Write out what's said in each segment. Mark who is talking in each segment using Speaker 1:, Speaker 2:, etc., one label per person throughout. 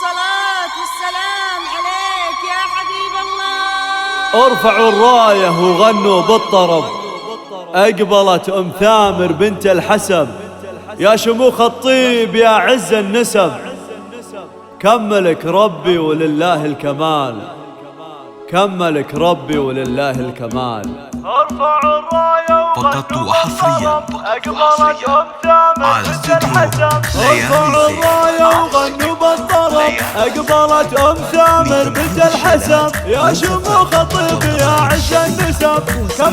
Speaker 1: الصلاة والسلام عليك يا حبيب الله.
Speaker 2: ارفعوا الراية وغنوا بالطرب، أقبلت أم ثامر بنت الحسب، يا شموخ الطيب يا عز النسب، كملك ربي ولله الكمال، كملك ربي ولله الكمال. ارفعوا الراية
Speaker 3: فقط وحصريا
Speaker 2: أقبلت أم ثامر
Speaker 3: على
Speaker 2: بنت الحسب، ارفعوا الراية وغنوا بالطرب، أقبلت أم ثامر بنت الحسب، يا شموخ الطيب يا عز النسب،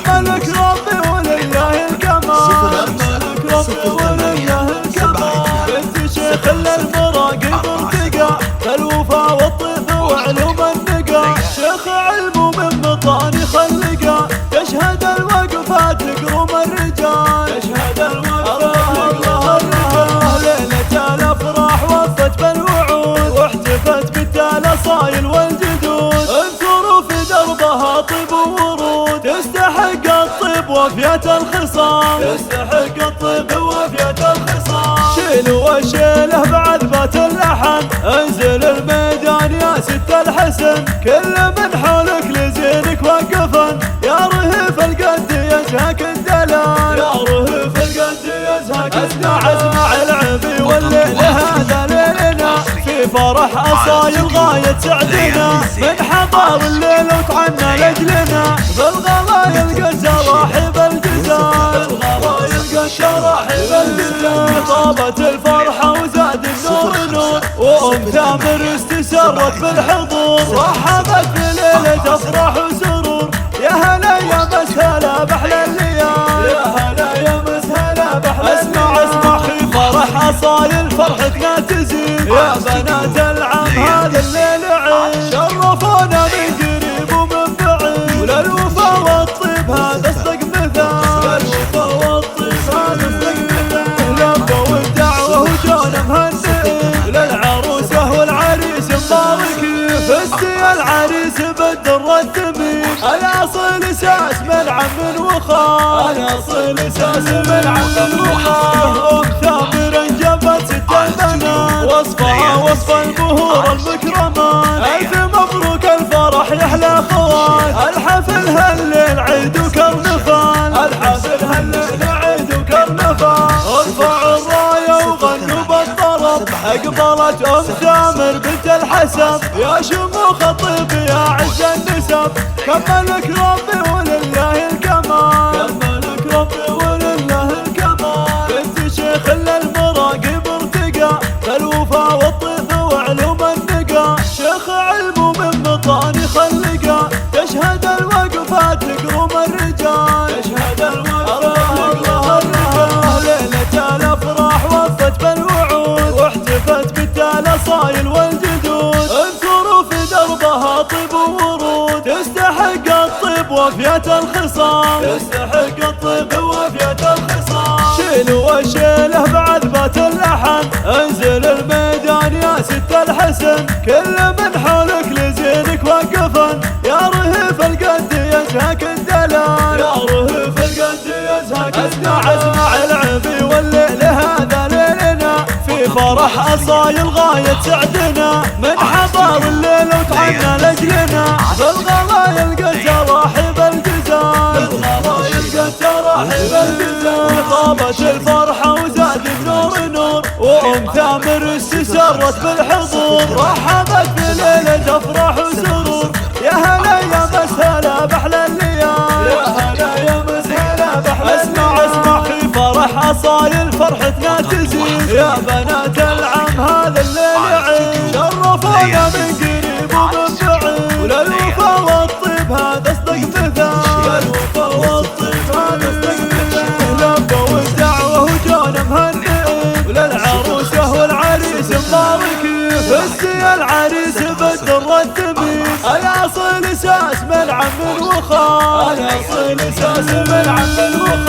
Speaker 2: كملك ربي ولله الكمال، كملك ربي ولله الكمال. بنت شيخ المراقب ارتقى بالوفا والطيب وعلوم النقا، شيخ علم من مطاني خلقا، تشهد الوقفات تقروم الرجال، تشهد الوقفات تقروم الرجال. ليلة الافراح وفت بالوعود، واحتفت بالتالاصايل والجدود، انثروا في دربها طيب وورود، تستحق الطيب وفية الخصام، تستحق الطيب وفية الخصام. شيلوا وشيله بعذبة اللحن، انزل الميدان يا ست الحسن، كل من حولك لزينك وقفن، يا رهيف القد يزهك الدلال، يا رهيف القد يزهك الدلال. اسمع العبي والليل هذا ليلنا، في فرح اصايل غاية سعدنا، من حضر الليل وتعنى لاجلنا، بالغلايل قد راحب الجزال، بالغلايل قد راحب الجزال. طابت الفرحة وزاد النور نور، وام ثامر استسرت بالحضور، رحبت بليلة افراح وسرور، يا هلا يا مسهلا بأحلى الليال، يا هلا يا مسهلا بأحلى الليال. اسمع في فرح اصايل فرحتنا تزيد، يا بنات العم هذا الليل عيد، شرفونا من قريب ومن بعيد، وللوفا والطيب هذا اصدق مثال، للوفا والطيب هذا اصدق مثال. لبوا الدعوة وجونا مهنئين، للعروسة والعريس مباركين، فستي العريس بالدر الثمين، الاصل اساس من عم وخال، الاصل اساس من عم وخال. ام ثامر انجبت ست البنات، وصفها وصف البهور المكرمان، الف مبروك الفرح يحلى خوان، الحفل هالليل عيد وكرنفال، الحفل هالليل عيد وكرنفال. ارفعوا الراية وغنوا بالطرب، اقبلت ام ثامر بنت الحسب، يا شموخ الطيب يا عز النسب، كملك ربي ولله الكمال، كملك ربي ولله الكمال. بنت شيخ المراقب ارتقى بالوفا والطيب وعلوم النقا، شيخ علم من مطاني خلقا، تشهد الوقفات تقروم الرجال، تشهد الوقفات تقروم الرجال. ليلة الافراح وفت بالوعود، واحتفت بالتالاصايل والجدود، انثروا في دربها طيب وورود، تستحق الطيب وفية الخصام، تستحق الطيب وفية الخصام. شيلوا وشيله بعذبة اللحن، انزل الميدان يا ست الحسن، كل من حولك لزينك وقفن، يا رهيف القد يزهك الدلال، يا رهيف القد يزهك الدلال. اسمع العبي والليل هذا ليلنا، في فرح اصايل غاية سعدنا، من حضر الليل وتعنى لاجلنا، بالغلايل قد راحب الجزال، بالغلايل قد راحب الجزال. طابت الفرحة وزاد النور نور، وام ثامر استسرت بالحضور، رحبت بليلة افراح وسرور، يا هلا يا مسهلا بأحلى الليال، يا هلا يا مسهلا بأحلى الليال. اسمع في فرح اصايل فرحتنا تزيد، يا بنات العم هذا الليل عيد، شرفونا من قريب ومن بعيد، وللوفا والطيب هذا اصدق مثال، للوفا والطيب هذا اصدق مثال. لبوا الدعوة وجونا مهنئين، وللعروسة والعريس مباركين، فستي العريس بالدر الثمين، الاصل اساس من عم وخال، الاصل اساس من عم وخال.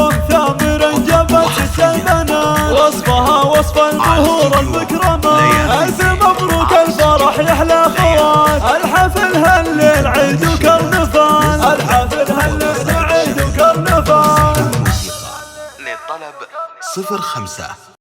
Speaker 2: ام ثامر انجبت ست البنات، وصفها وصف البهور المكرمان، الف مبروك الفرح يحلى خوان، الحفل هالليل عيد وكرنفال، الحفل هالليل عيد وكرنفال.
Speaker 3: للطلب 05